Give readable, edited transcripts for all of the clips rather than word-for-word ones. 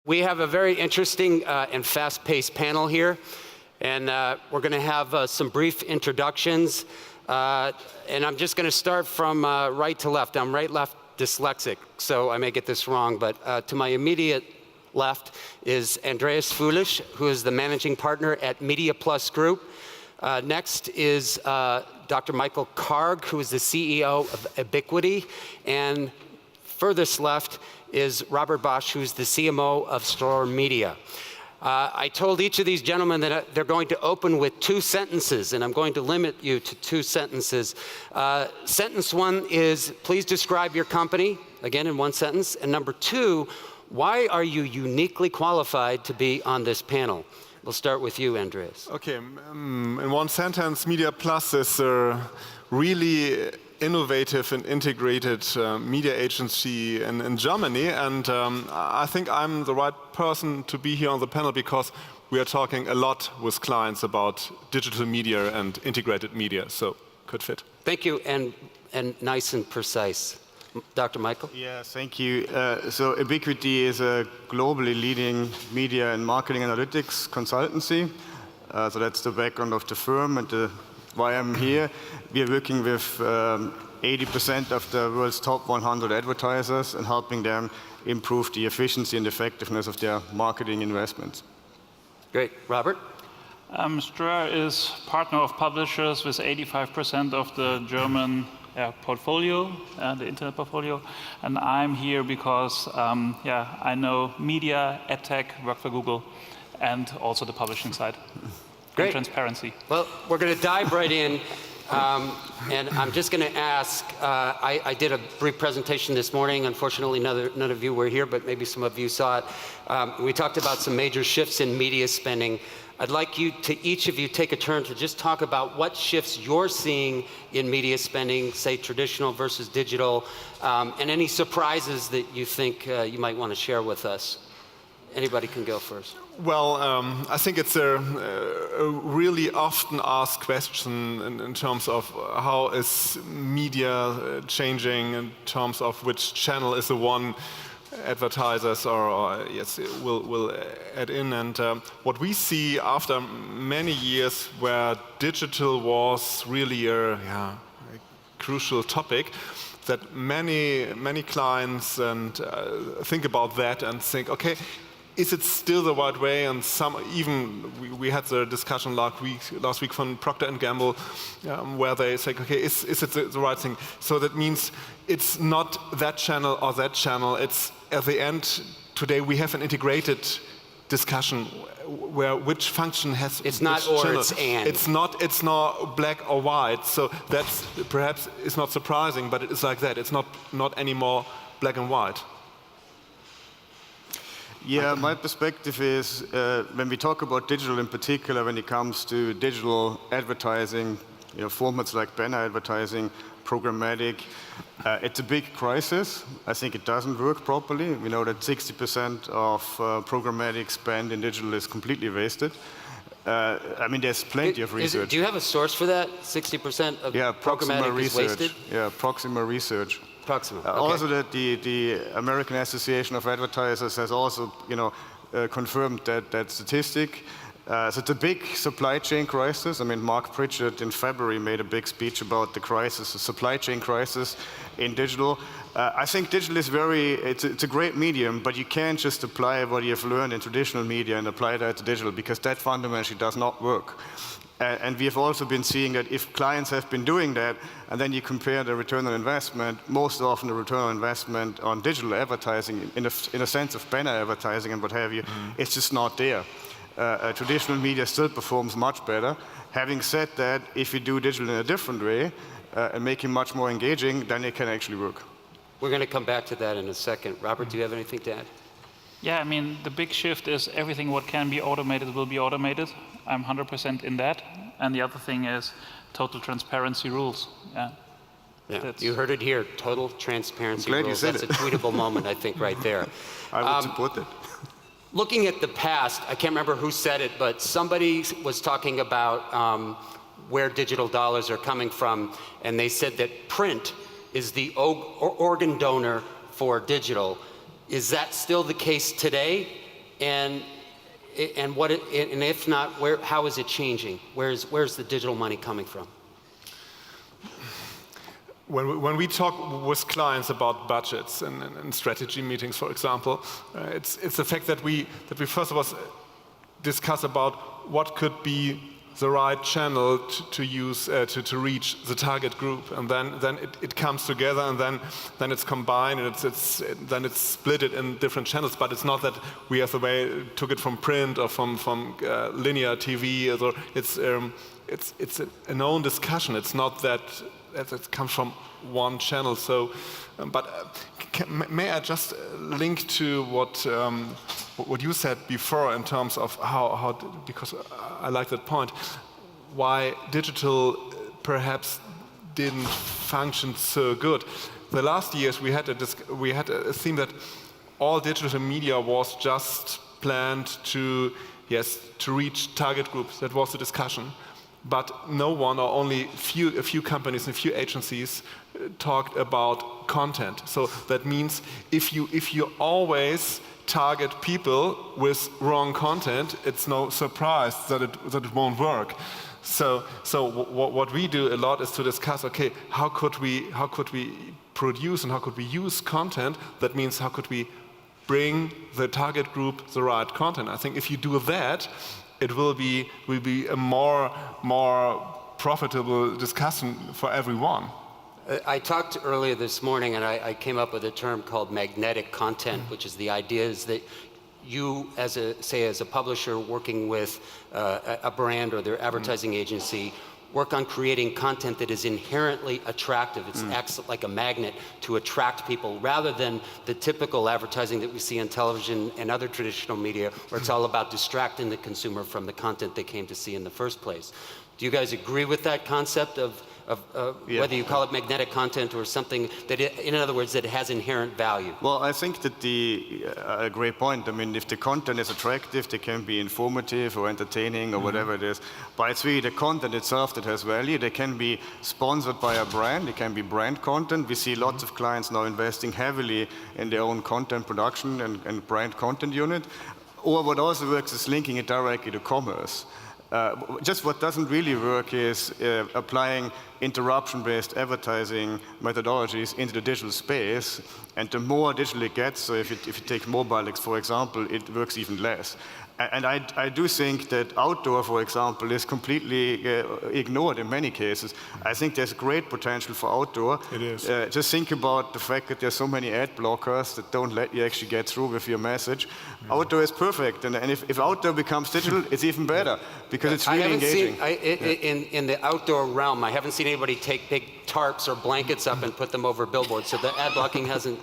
We have a very interesting and fast-paced panel here, and we're going to have some brief introductions. And I'm just going to start from right to left. I'm right-left dyslexic, so I may get this wrong, but to my immediate left is Andreas Fuhlisch, who is the managing partner at Mediaplus Group. Next is Dr. Michael Karg, who is the CEO of Ebiquity, and furthest left is Robert Bosch, who's the CMO of Stroër Media. I told each of these gentlemen that they're going to open with 2 sentences, and I'm going to limit you to 2 sentences. Sentence 1 is, please describe your company, again in 1 sentence. And number 2, why are you uniquely qualified to be on this panel? We'll start with you, Andreas. Okay, in 1 sentence, Mediaplus is a really innovative and integrated media agency in Germany, and I think I'm the right person to be here on the panel because we are talking a lot with clients about digital media and integrated media, so could fit. Thank you, and nice and precise. Dr. Michael? Yeah, thank you. So Ebiquity is a globally leading media and marketing analytics consultancy. So that's the background of the firm and why I'm here. We are working with 80% of the world's top 100 advertisers and helping them improve the efficiency and effectiveness of their marketing investments. Great. Robert? Stroër is partner of publishers with 85% of the German portfolio, the internet portfolio. And I'm here because I know media, ad tech, work for Google, and also the publishing side. Great. And transparency. Well, we're going to dive right in, and I'm just going to ask, I did a brief presentation this morning. Unfortunately, none of you were here, but maybe some of you saw it. We talked about some major shifts in media spending. I'd like each of you take a turn to just talk about what shifts you're seeing in media spending, say traditional versus digital, and any surprises that you think you might want to share with us. Anybody can go first. Well, I think it's a really often asked question in terms of how is media changing, in terms of which channel is the one advertisers will add in. And what we see after many years where digital was really a crucial topic, that many clients think about that and think, okay, is it still the right way? And we had the discussion last week from Procter & Gamble, where they say, okay, is it the right thing? So that means it's not that channel or that channel. It's at the end today we have an integrated discussion where which function has it's not or channel. It's and. It's not black or white. So that's perhaps is not surprising, but it is like that. It's not anymore black and white. Yeah, my perspective is when we talk about digital in particular, when it comes to digital advertising, formats like banner advertising, programmatic, it's a big crisis. I think it doesn't work properly. We know that 60% of programmatic spend in digital is completely wasted. I mean, there's plenty of research. Do you have a source for that? 60% of programmatic is wasted? Yeah, Proxima Research. Proxima. Okay. Also, that the American Association of Advertisers has also, confirmed that statistic. So it's a big supply chain crisis. I mean, Mark Pritchard in February made a big speech about the crisis, the supply chain crisis in digital. I think digital is it's a great medium, but you can't just apply what you've learned in traditional media and apply that to digital because that fundamentally does not work. And we have also been seeing that if clients have been doing that, and then you compare the return on investment, most often the return on investment on digital advertising, in a sense of banner advertising and what have you, it's just not there. Traditional media still performs much better. Having said that, if you do digital in a different way and make it much more engaging, then it can actually work. We're going to come back to that in a second. Robert, do you have anything to add? Yeah, I mean, the big shift is everything what can be automated will be automated. I'm 100% in that. And the other thing is total transparency rules. Yeah, you heard it here, total transparency rules. That's a tweetable moment, I think, right there. I would support it. Looking at the past, I can't remember who said it, but somebody was talking about where digital dollars are coming from, and they said that print is the organ donor for digital. Is that still the case today? And if not, how is it changing? Where's the digital money coming from? When we talk with clients about budgets and strategy meetings, for example, it's the fact that we first of all discuss about what could be the right channel to use to reach the target group, and then it comes together, and then it's combined, and then it's split it in different channels. But it's not that we, as a way, took it from print or from linear TV. It's a known discussion. It's not that it comes from one channel. So, may I just link to what you said before in terms of how because I like that point, why digital perhaps didn't function so good. The last years we had a theme that all digital media was just planned to reach target groups. That was the discussion. But no one, or only a few companies and a few agencies talked about content. So that means if you always target people with wrong content, it's no surprise that it won't work. So what we do a lot is to discuss, okay, how could we produce and how could we use content? That means how could we bring the target group the right content? I think if you do that, it will be a more profitable discussion for everyone. I talked earlier this morning, and I came up with a term called magnetic content, which is the idea is that you, as a publisher working with a brand or their advertising agency, work on creating content that is inherently attractive. It acts like a magnet to attract people, rather than the typical advertising that we see on television and other traditional media, where it's all about distracting the consumer from the content they came to see in the first place. Do you guys agree with that concept of whether you call it magnetic content or something that, in other words, that has inherent value? Well, I think that a great point. I mean, if the content is attractive, they can be informative or entertaining or whatever it is. But it's really the content itself that has value. They can be sponsored by a brand. It can be brand content. We see lots of clients now investing heavily in their own content production and brand content unit. Or what also works is linking it directly to commerce. Just what doesn't really work is applying interruption-based advertising methodologies into the digital space, and the more digital it gets, so if you take mobile, for example, it works even less. And I do think that outdoor, for example, is completely ignored in many cases. I think there's great potential for outdoor. It is. Just think about the fact that there's so many ad blockers that don't let you actually get through with your message. Outdoor is perfect, and if outdoor becomes digital, it's even better, because it's really engaging. In the outdoor realm, I haven't seen anybody take big tarps or blankets up and put them over billboards, so the ad blocking hasn't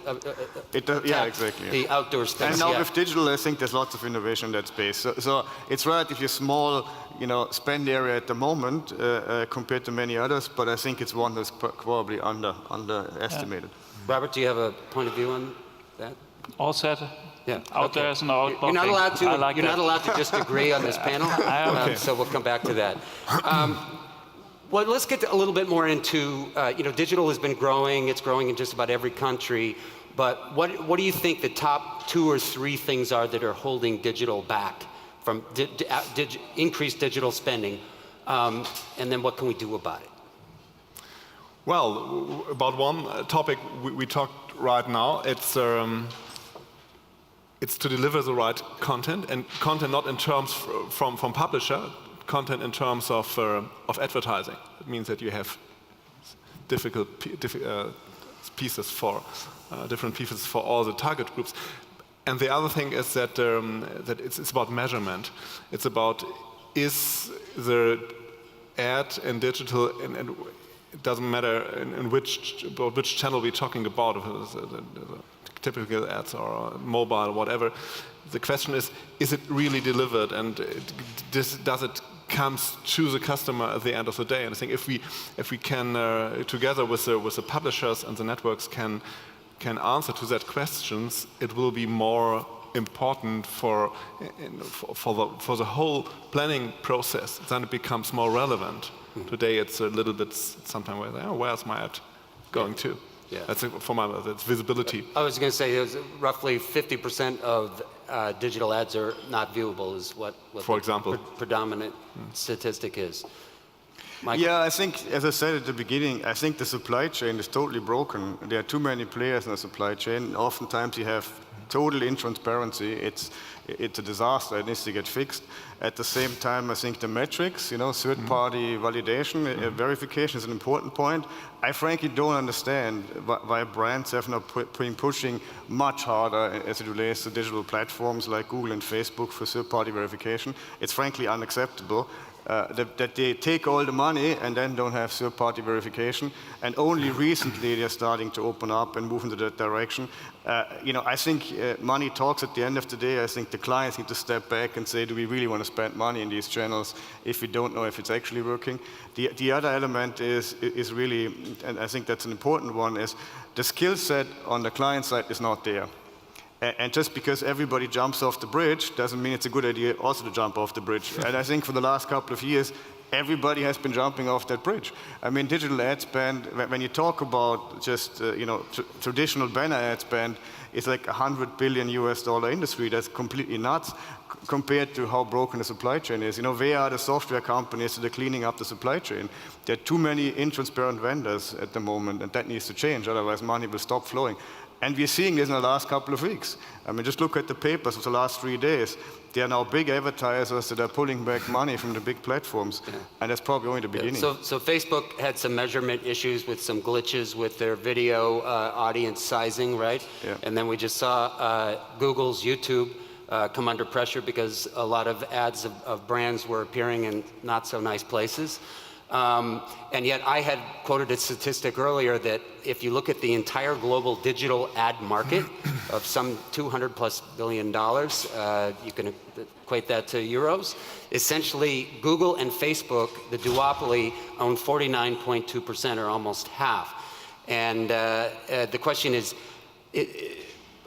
exactly. the outdoor space. And now with digital, I think there's lots of innovation in that space. So it's relatively small, spend area at the moment compared to many others, but I think it's one that's probably underestimated. Yeah. Robert, do you have a point of view on that? All set. Yeah. Out there is no outblocking. You're not allowed to. Like you're not allowed to just agree on this panel. So we'll come back to that. Well, let's get a little bit more into, digital has been growing. It's growing in just about every country. But what do you think the top 2 or 3 things are that are holding digital back from increased digital spending? And then what can we do about it? Well, about one topic we talked right now, it's to deliver the right content, and content not in terms from publisher, content in terms of advertising. It means that you have different pieces for all the target groups. And the other thing is that it's about measurement. It's about, is the ad in digital, and it doesn't matter in which channel we're talking about, if it's typical ads or mobile, whatever. The question is it really delivered, and does it comes to the customer at the end of the day? And I think if we can together with the publishers and the networks can answer to that questions, it will be more important for the whole planning process. Then it becomes more relevant. Today it's a little bit sometimes where's my ad going to? Yeah. That's for my that's visibility. I was going to say it was roughly 50% of digital ads are not viewable is what For example. predominant statistic is. Michael? Yeah, I think, as I said at the beginning, I think the supply chain is totally broken. There are too many players in the supply chain. Oftentimes you have total intransparency. It's a disaster. It needs to get fixed. At the same time, I think the metrics, third-party validation, verification is an important point. I frankly don't understand why brands have not been pushing much harder as it relates to digital platforms like Google and Facebook for third-party verification. It's frankly unacceptable. That they take all the money and then don't have third-party verification, and only recently they're starting to open up and move into that direction. I think money talks at the end of the day. I think the clients need to step back and say, do we really want to spend money in these channels if we don't know if it's actually working? The other element is really, and I think that's an important one, is the skill set on the client side is not there. And just because everybody jumps off the bridge doesn't mean it's a good idea also to jump off the bridge. And I think for the last couple of years, everybody has been jumping off that bridge. I mean, digital ad spend, when you talk about just, traditional banner ad spend, it's like $100 billion industry. That's completely nuts compared to how broken the supply chain is. Where are the software companies that are cleaning up the supply chain? There are too many intransparent vendors at the moment, and that needs to change. Otherwise, money will stop flowing. And we're seeing this in the last couple of weeks. I mean, just look at the papers of the last 3 days. There are now big advertisers that are pulling back money from the big platforms, and that's probably only the beginning. So Facebook had some measurement issues with some glitches with their video audience sizing, right? Yeah. And then we just saw Google's YouTube come under pressure because a lot of ads of brands were appearing in not so nice places. And yet I had quoted a statistic earlier that if you look at the entire global digital ad market of some $200+ billion, you can equate that to euros, essentially Google and Facebook, the duopoly, own 49.2% or almost half. And the question is,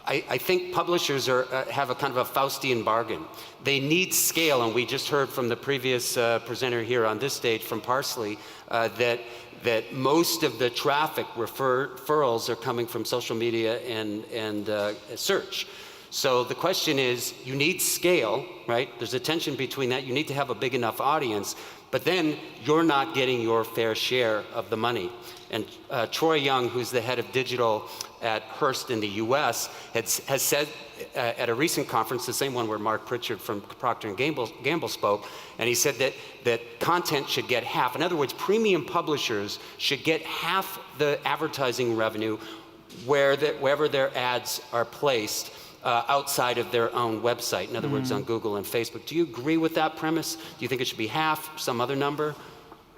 I think publishers have a kind of a Faustian bargain. They need scale, and we just heard from the previous presenter here on this stage from Parsley that most of the traffic referrals are coming from social media and search. So the question is, you need scale, right? There's a tension between that. You need to have a big enough audience, but then you're not getting your fair share of the money. And Troy Young, who's the head of digital at Hearst in the US, has said at a recent conference, the same one where Mark Pritchard from Procter & Gamble spoke, and he said that content should get half. In other words, premium publishers should get half the advertising revenue wherever their ads are placed outside of their own website, in other words, on Google and Facebook. Do you agree with that premise? Do you think it should be half, some other number?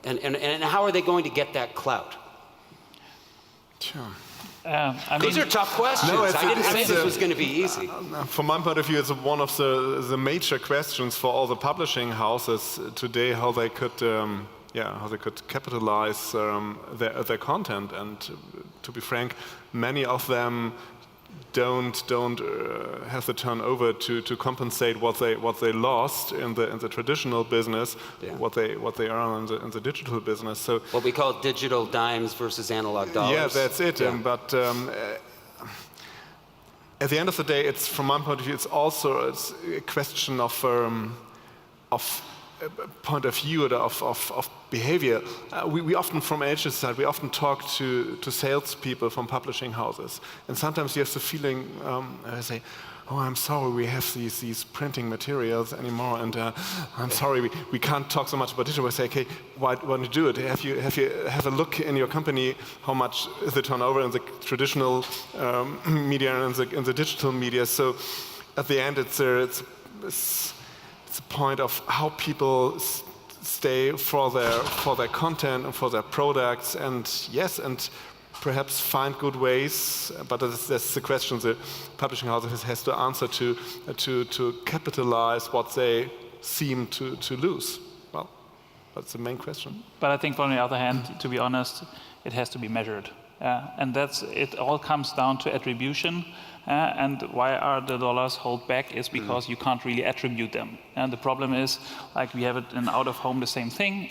And how are they going to get that clout? Sure. These are tough questions. No, I didn't say this was going to be easy. From my point of view, it's one of the major questions for all the publishing houses today, how they could capitalize their content. And to be frank, many of them don't have the turnover to compensate what they lost in the traditional business, what they earn in the digital business. So what we call digital dimes versus analog dollars. Yeah, that's it. Yeah. But at the end of the day, it's from my point of view, it's also a question of point of view or of behavior. We often, from agency side, we often talk to salespeople from publishing houses, and sometimes you have the feeling, I say, "Oh, I'm sorry, we have these printing materials anymore, and I'm sorry, we can't talk so much about digital." I say, "Okay, why don't you do it? Have you have a look in your company how much is the turnover in the traditional media and in the digital media?" So at the end, it's a point of how people stay for their content and for their products, and yes, and perhaps find good ways, but that's the question the publishing house has to answer to capitalize what they seem to lose. Well, that's the main question. But I think on the other hand, to be honest, it has to be measured. And it all comes down to attribution. and why are the dollars held back is because you can't really attribute them. And the problem is, like we have it in out-of-home, the same thing.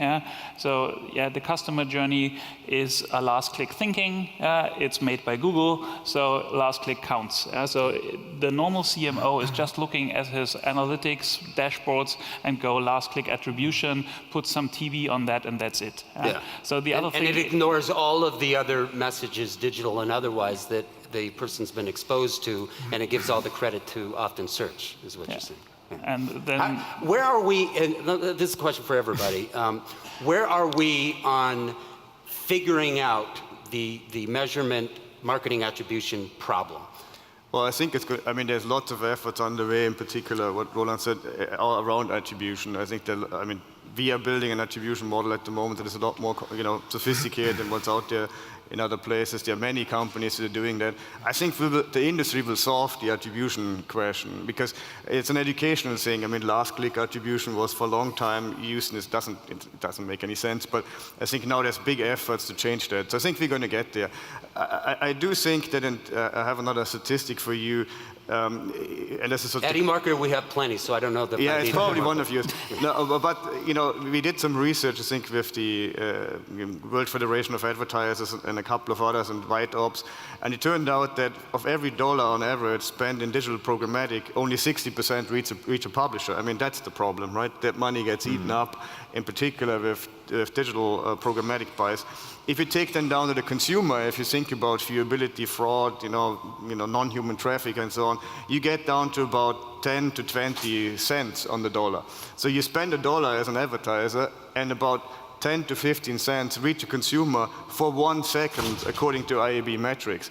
So yeah, the customer journey is a last-click thinking. It's made by Google, so last click counts. So the normal CMO is just looking at his analytics dashboards and go last-click attribution, put some TV on that, and that's it. So the other thing, and it ignores all of the other messages, digital and otherwise, that the person's been exposed to, and it gives all the credit to often search, is what you're saying. And then, where are we, and this is a question for everybody, where are we on figuring out the measurement marketing attribution problem? Well, I think it's good. I mean, there's lots of efforts underway, in particular, what Roland said, all around attribution. I think that, I mean, we are building an attribution model at the moment that is a lot more, sophisticated than what's out there in other places. There are many companies that are doing that. I think the industry will solve the attribution question because it's an educational thing. I mean, last-click attribution was for a long time used, and it doesn't make any sense. But I think now there's big efforts to change that. So I think we're going to get there. I do think that, and I have another statistic for you. And this is sort of at eMarketer, we have plenty, so I don't know that. Yeah, it's probably one of yours. No, but we did some research, I think, with the World Federation of Advertisers and a couple of others and White Ops, and it turned out that of every dollar on average spent in digital programmatic, only 60% reach a publisher. I mean, that's the problem, right? That money gets eaten up, in particular with digital programmatic buys. If you take them down to the consumer, if you think about viewability, fraud, non-human traffic and so on, you get down to about 10 to 20 cents on the dollar. So you spend $1 as an advertiser, and about 10 to 15 cents reach a consumer for 1 second, according to IAB metrics.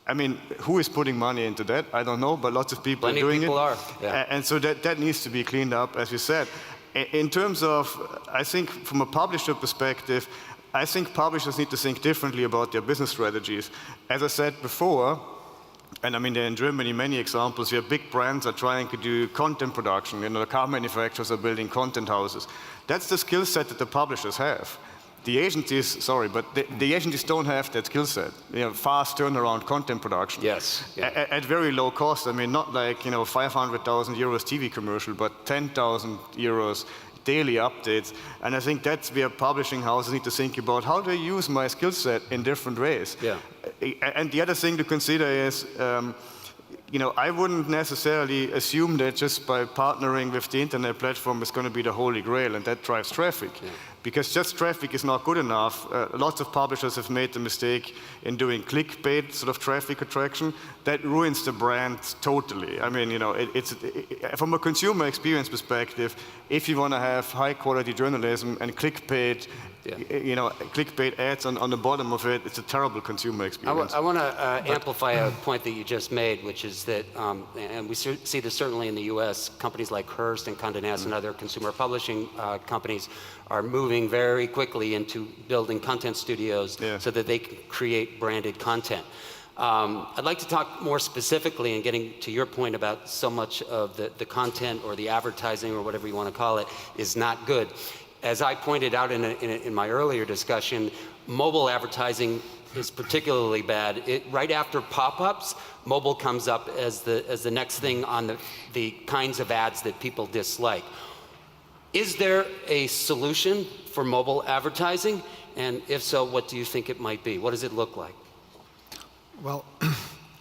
I mean, who is putting money into that? I don't know, but lots of people are doing it. Many people are. Yeah. And so that needs to be cleaned up, as you said. In terms of, I think, from a publisher perspective, I think publishers need to think differently about their business strategies. As I said before, and I mean, there in Germany, many examples where big brands are trying to do content production. The car manufacturers are building content houses. That's the skill set that the publishers have. The agencies, sorry, but the agencies don't have that skill set. Fast turnaround content production. Yes. Yeah. At very low cost. I mean, not like 500,000 euros TV commercial, but 10,000 euros daily updates. And I think that's where publishing houses need to think about how do I use my skill set in different ways. Yeah. And the other thing to consider is, I wouldn't necessarily assume that just by partnering with the internet platform is going to be the holy grail and that drives traffic. Yeah. Because just traffic is not good enough. Lots of publishers have made the mistake in doing clickbait sort of traffic attraction. That ruins the brand totally. I mean, it's from a consumer experience perspective, if you want to have high quality journalism and clickbait, clickbait ads on the bottom of it, it's a terrible consumer experience. I want to amplify a point that you just made, which is that, and we see this certainly in the US, companies like Hearst and Condé Nast and other consumer publishing companies are moving very quickly into building content studios so that they can create branded content. I'd like to talk more specifically and getting to your point about so much of the content or the advertising or whatever you want to call it is not good. As I pointed out in my earlier discussion, mobile advertising is particularly bad. Right after pop-ups, mobile comes up as the next thing on the kinds of ads that people dislike. Is there a solution for mobile advertising? And if so, what do you think it might be? What does it look like? Well,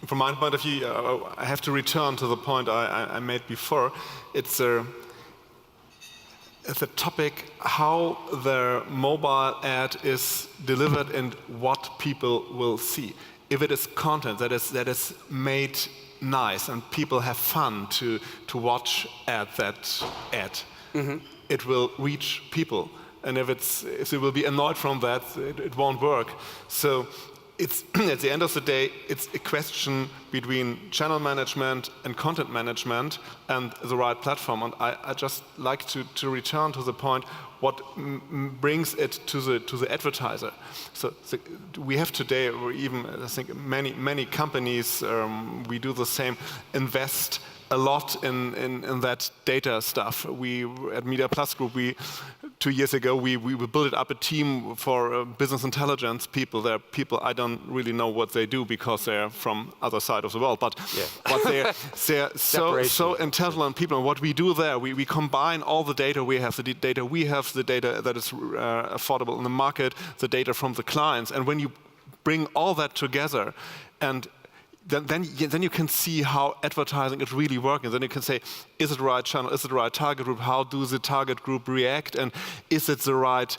from my point of view, I have to return to the point I made before. It's a topic how the mobile ad is delivered and what people will see. If it is content that is made nice and people have fun to watch that ad, it will reach people. And if they will be annoyed from that, it won't work. So it's at the end of the day, it's a question between channel management and content management and the right platform. And I just like to return to the point what brings it to the advertiser. So we have today, or even I think many companies, we do the same, invest a lot in that data stuff. We at Mediaplus Group, we 2 years ago, we built up a team for business intelligence people. They're people I don't really know what they do because they're from other side of the world. But they're so intelligent people. And what we do there, we combine all the data we have, the data that is affordable in the market, the data from the clients. And when you bring all that together, and then you can see how advertising is really working. Then you can say, is it the right channel? Is it the right target group? How do the target group react? And is it the right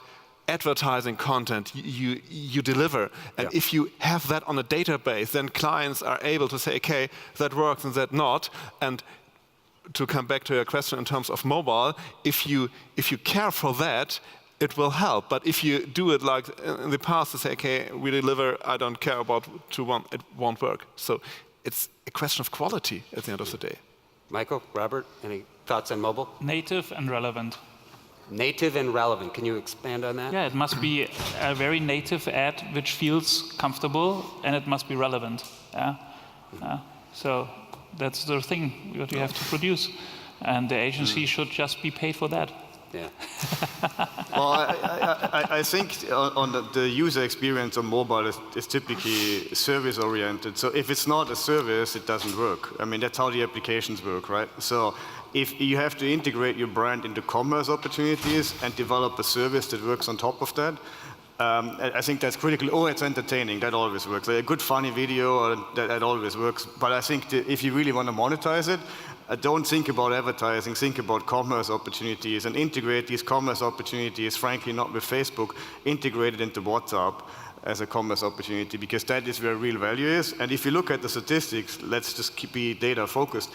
advertising content you deliver? And if you have that on a database, then clients are able to say, okay, that works and that not. And to come back to your question in terms of mobile, if you care for that, it will help. But if you do it like in the past to say, okay, we deliver, I don't care about it won't work. So it's a question of quality at the end of the day. Michael, Robert, any thoughts on mobile? Native and relevant. Native and relevant. Can you expand on that? Yeah, it must be a very native ad which feels comfortable, and it must be relevant. So that's the thing that you have to produce. And the agency should just be paid for that. Yeah. Well, I think on the user experience on mobile is typically service-oriented. So if it's not a service, it doesn't work. I mean, that's how the applications work, right? So if you have to integrate your brand into commerce opportunities and develop a service that works on top of that, I think that's critical. Oh, it's entertaining. That always works. Like a good, funny video, that always works. But I think if you really want to monetize it, don't think about advertising, think about commerce opportunities and integrate these commerce opportunities, frankly, not with Facebook, integrate it into WhatsApp as a commerce opportunity, because that is where real value is. And if you look at the statistics, let's just be data focused.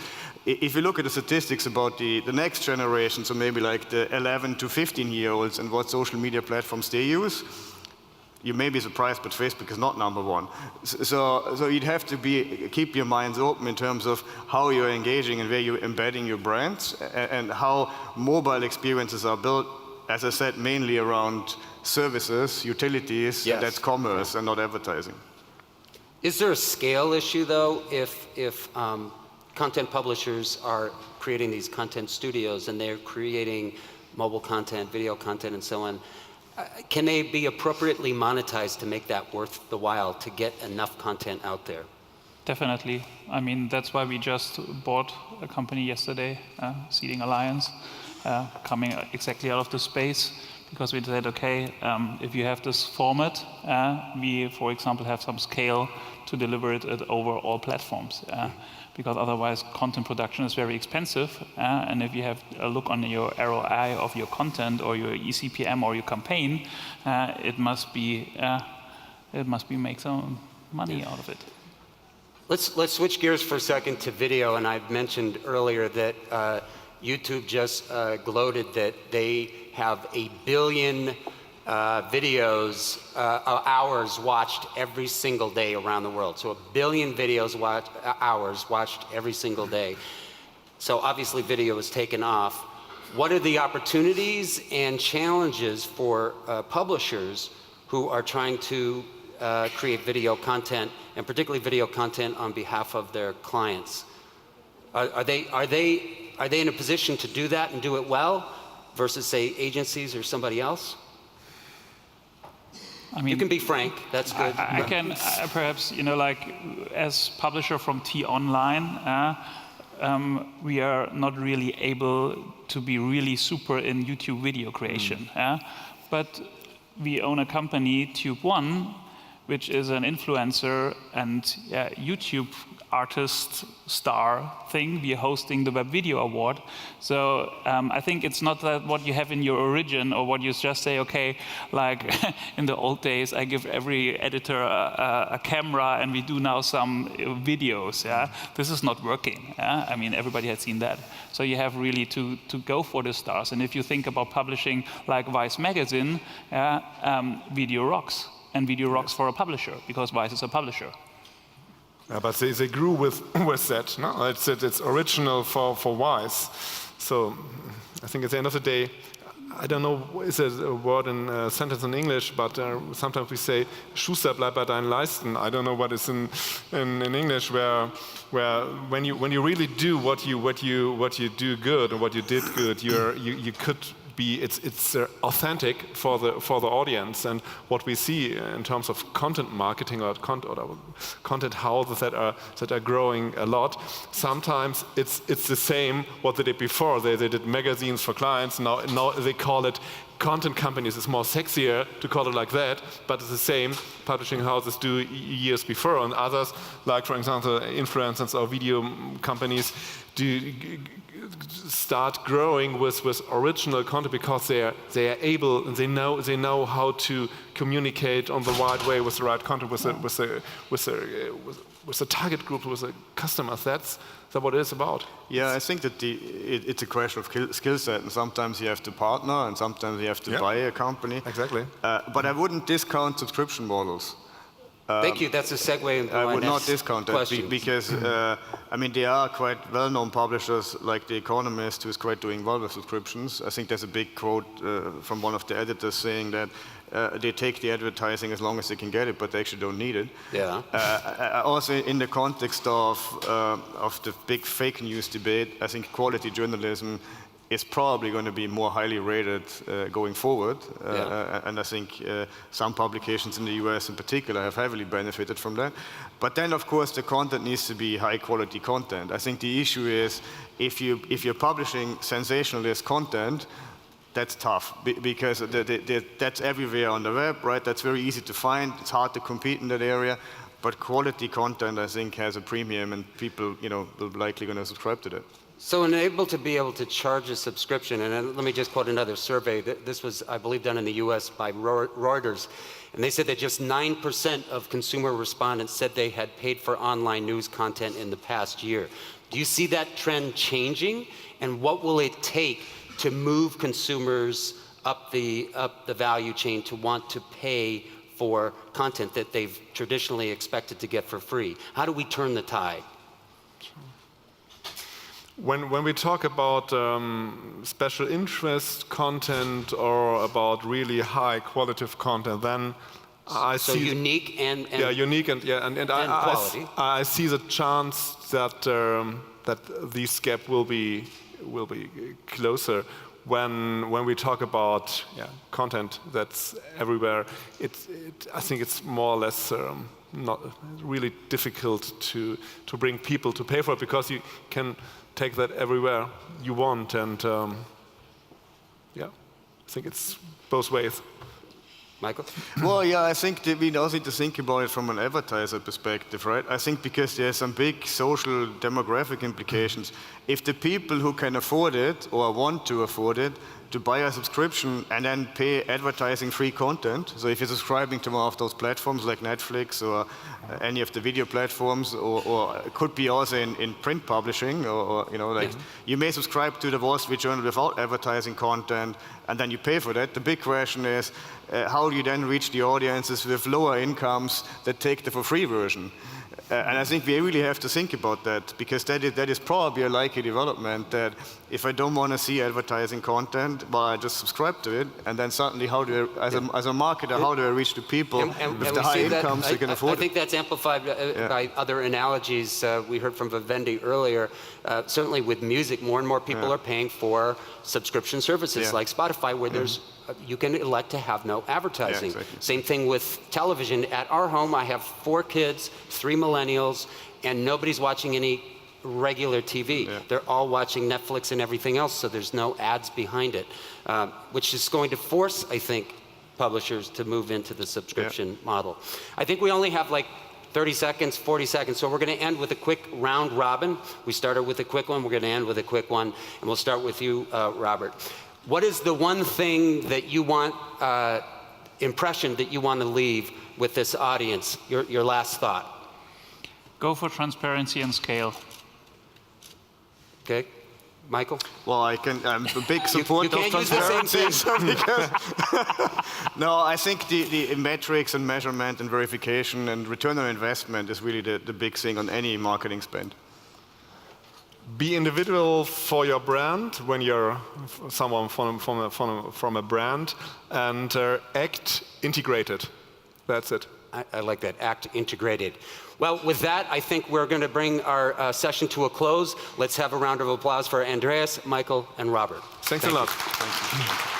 If you look at the statistics about the next generation, so maybe like the 11 to 15-year-olds and what social media platforms they use, you may be surprised, but Facebook is not number one. So you'd have to keep your minds open in terms of how you're engaging and where you're embedding your brands, and how mobile experiences are built, as I said, mainly around services, utilities, Yes. that's commerce and not advertising. Is there a scale issue, though, if content publishers are creating these content studios and they're creating mobile content, video content, and so on? Can they be appropriately monetized to make that worth the while to get enough content out there? Definitely. I mean, that's why we just bought a company yesterday, Seeding Alliance, coming exactly out of the space, because we said, okay, if you have this format, we, for example, have some scale to deliver it over all platforms. Because otherwise content production is very expensive, and if you have a look on your ROI of your content or your eCPM or your campaign, it must be make some money out of it. Let's switch gears for a second to video, and I mentioned earlier that YouTube just gloated that they have 1 billion videos, hours watched every single day around the world. So 1 billion hours watched every single day. So obviously video is taken off. What are the opportunities and challenges for publishers who are trying to create video content, and particularly video content on behalf of their clients? Are they in a position to do that and do it well versus, say, agencies or somebody else? I mean, you can be frank, that's good. I can perhaps, like as publisher from T-Online, we are not really able to be really super in YouTube video creation. But we own a company, Tube One, which is an influencer and YouTube artist star thing. We are hosting the Web Video Award. So I think it's not that what you have in your origin or what you just say, okay, like in the old days, I give every editor a camera and we do now some videos. This is not working. I mean, everybody has seen that. So you have really to go for the stars. And if you think about publishing like Vice Magazine, video rocks. And video rocks for a publisher, because Vice is a publisher. But they grew with that. No? It's original for Vice. So I think at the end of the day, I don't know, is it a word in a sentence in English, but sometimes we say, Schuster, bleib bei deinen Leisten. I don't know what is in English, where when you really do what you do good or what you did good, you could it's authentic for the audience. And what we see in terms of content marketing or content houses that are growing a lot, sometimes it's the same what they did before. They did magazines for clients. Now they call it content companies. It's more sexier to call it like that, but it's the same publishing houses do years before. And others, like for example, influencers or video companies, do start growing with original content because they are able, and they know how to communicate on the right way with the right content with the target group, with the customers. That's what it is about. Yeah, I think that it's a question of skill set, and sometimes you have to partner, and sometimes you have to buy a company. Exactly. But I wouldn't discount subscription models. Thank you. That's a segue into I my would next not discount that question. because I mean there are quite well-known publishers like The Economist who's quite doing well with subscriptions. I think there's a big quote from one of the editors saying that they take the advertising as long as they can get it, but they actually don't need it. Yeah. Also, in the context of the big fake news debate, I think quality journalism is probably going to be more highly rated going forward. And I think some publications in the US in particular have heavily benefited from that. But then, of course, the content needs to be high-quality content. I think the issue is if you're publishing sensationalist content, that's tough because that's everywhere on the web, right? That's very easy to find. It's hard to compete in that area. But quality content, I think, has a premium, and people, will likely going to subscribe to that. So be able to charge a subscription, and let me just quote another survey. This was, I believe, done in the US by Reuters, and they said that just 9% of consumer respondents said they had paid for online news content in the past year. Do you see that trend changing, and what will it take to move consumers up the value chain to want to pay for content that they've traditionally expected to get for free? How do we turn the tide? When we talk about special interest content or about really high qualitative content, then I see unique and unique and quality. I see the chance that this gap will be closer when we talk about content that's everywhere. I think it's more or less not really difficult to bring people to pay for it because you can take that everywhere you want, and I think it's both ways. Michael? Well, yeah, I think that we also need to think about it from an advertiser perspective, right? I think because there's some big social demographic implications. If the people who can afford it or want to afford it to buy a subscription and then pay advertising-free content, so if you're subscribing to one of those platforms like Netflix or any of the video platforms, or it could be also in print publishing, or you may subscribe to the Wall Street Journal without advertising content, and then you pay for that. The big question is, how do you then reach the audiences with lower incomes that take the for-free version? And I think we really have to think about that, because that is probably a likely development, that if I don't want to see advertising content, well, I just subscribe to it, and then suddenly how do I, as a marketer, how do I reach the people with the high incomes they can afford it? I think that's amplified by other analogies. We heard from Vivendi earlier. Certainly with music, more and more people are paying for subscription services like Spotify, where you can elect to have no advertising. Yeah, exactly. Same thing with television. At our home, I have 4 kids, 3 millennials, and nobody's watching any regular TV. Yeah. They're all watching Netflix and everything else, so there's no ads behind it, which is going to force, I think, publishers to move into the subscription model. I think we only have like 30 seconds, 40 seconds, so we're going to end with a quick round robin. We started with a quick one, we're going to end with a quick one, and we'll start with you, Robert. What is the one thing that you want, impression that you want to leave with this audience? Your last thought. Go for transparency and scale. Okay, Michael? Well, I'm a big supporter of can't use the same transparency. Because no, I think the metrics and measurement and verification and return on investment is really the big thing on any marketing spend. Be individual for your brand when you're someone from a brand, and act integrated. That's it. I like that, act integrated. Well, with that, I think we're going to bring our session to a close. Let's have a round of applause for Andreas, Michael, and Robert. Thanks a lot. Thank you.